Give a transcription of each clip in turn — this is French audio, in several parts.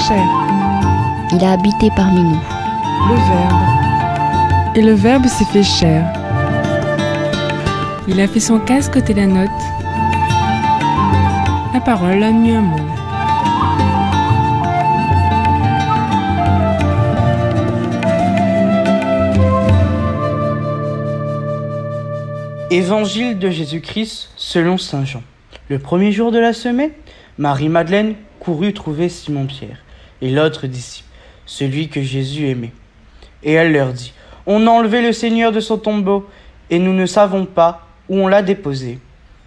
chair. Il a habité parmi nous. Le Verbe. Et le Verbe s'est fait chair. Il a fait son casque côté la note. La parole a mis un mot. Évangile de Jésus-Christ selon saint Jean. Le premier jour de la semaine, Marie-Madeleine courut trouver Simon-Pierre et l'autre disciple, celui que Jésus aimait. Et elle leur dit : « On a enlevé le Seigneur de son tombeau, et nous ne savons pas où on l'a déposé. »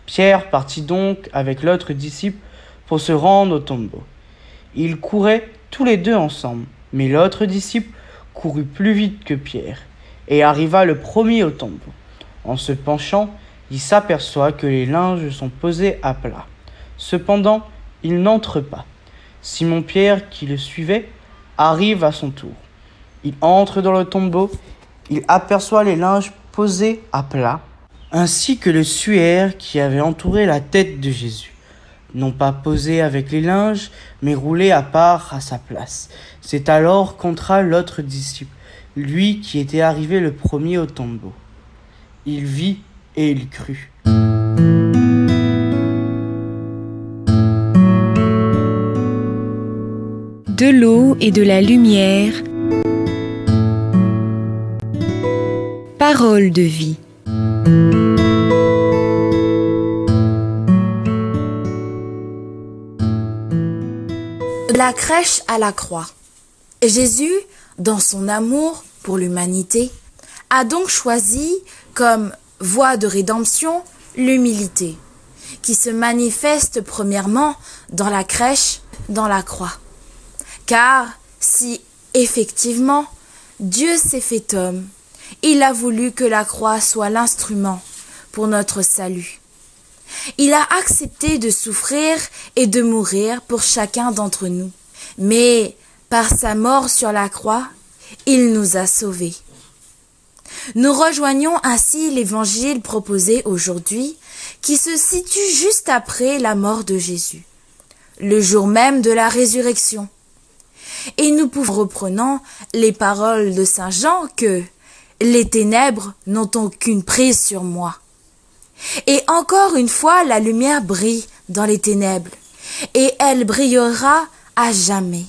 Pierre partit donc avec l'autre disciple pour se rendre au tombeau. Ils couraient tous les deux ensemble, mais l'autre disciple courut plus vite que Pierre et arriva le premier au tombeau. En se penchant, il s'aperçoit que les linges sont posés à plat. Cependant, il n'entre pas. Simon-Pierre, qui le suivait, arrive à son tour. Il entre dans le tombeau, il aperçoit les linges posés à plat, ainsi que le suaire qui avait entouré la tête de Jésus, non pas posé avec les linges, mais roulé à part à sa place. C'est alors qu'entra l'autre disciple, lui qui était arrivé le premier au tombeau. Il vit et il crut. De l'eau et de la lumière, parole de vie. De la crèche à la croix. Jésus, dans son amour pour l'humanité, a donc choisi comme voie de rédemption l'humilité, qui se manifeste premièrement dans la crèche, dans la croix. Car si, effectivement, Dieu s'est fait homme, il a voulu que la croix soit l'instrument pour notre salut. Il a accepté de souffrir et de mourir pour chacun d'entre nous. Mais, par sa mort sur la croix, il nous a sauvés. Nous rejoignons ainsi l'évangile proposé aujourd'hui, qui se situe juste après la mort de Jésus, le jour même de la résurrection. Et nous pouvons, reprenant les paroles de saint Jean, que « les ténèbres n'ont aucune prise sur moi ». Et encore une fois, la lumière brille dans les ténèbres, et elle brillera à jamais.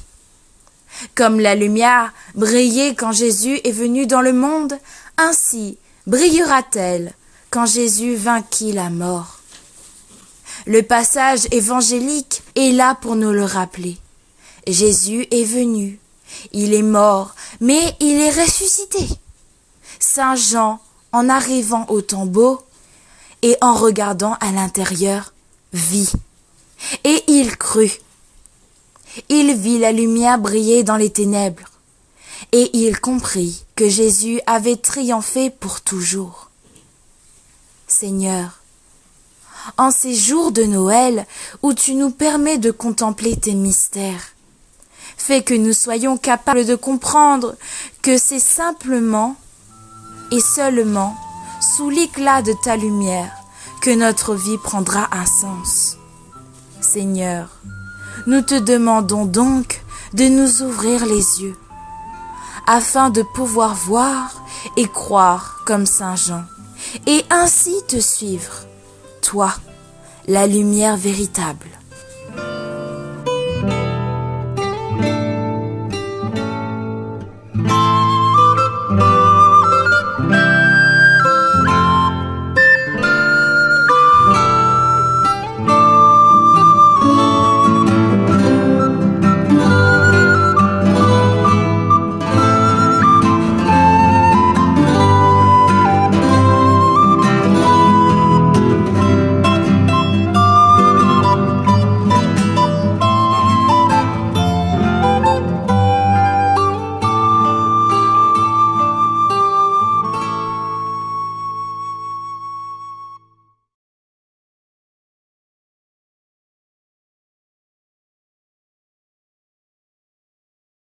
Comme la lumière brillait quand Jésus est venu dans le monde, ainsi brillera-t-elle quand Jésus vainquit la mort. Le passage évangélique est là pour nous le rappeler. Jésus est venu, il est mort, mais il est ressuscité. Saint Jean, en arrivant au tombeau et en regardant à l'intérieur, vit. Et il crut. Il vit la lumière briller dans les ténèbres. Et il comprit que Jésus avait triomphé pour toujours. Seigneur, en ces jours de Noël où tu nous permets de contempler tes mystères, fais que nous soyons capables de comprendre que c'est simplement et seulement sous l'éclat de ta lumière que notre vie prendra un sens. Seigneur, nous te demandons donc de nous ouvrir les yeux, afin de pouvoir voir et croire comme saint Jean, et ainsi te suivre, toi, la lumière véritable.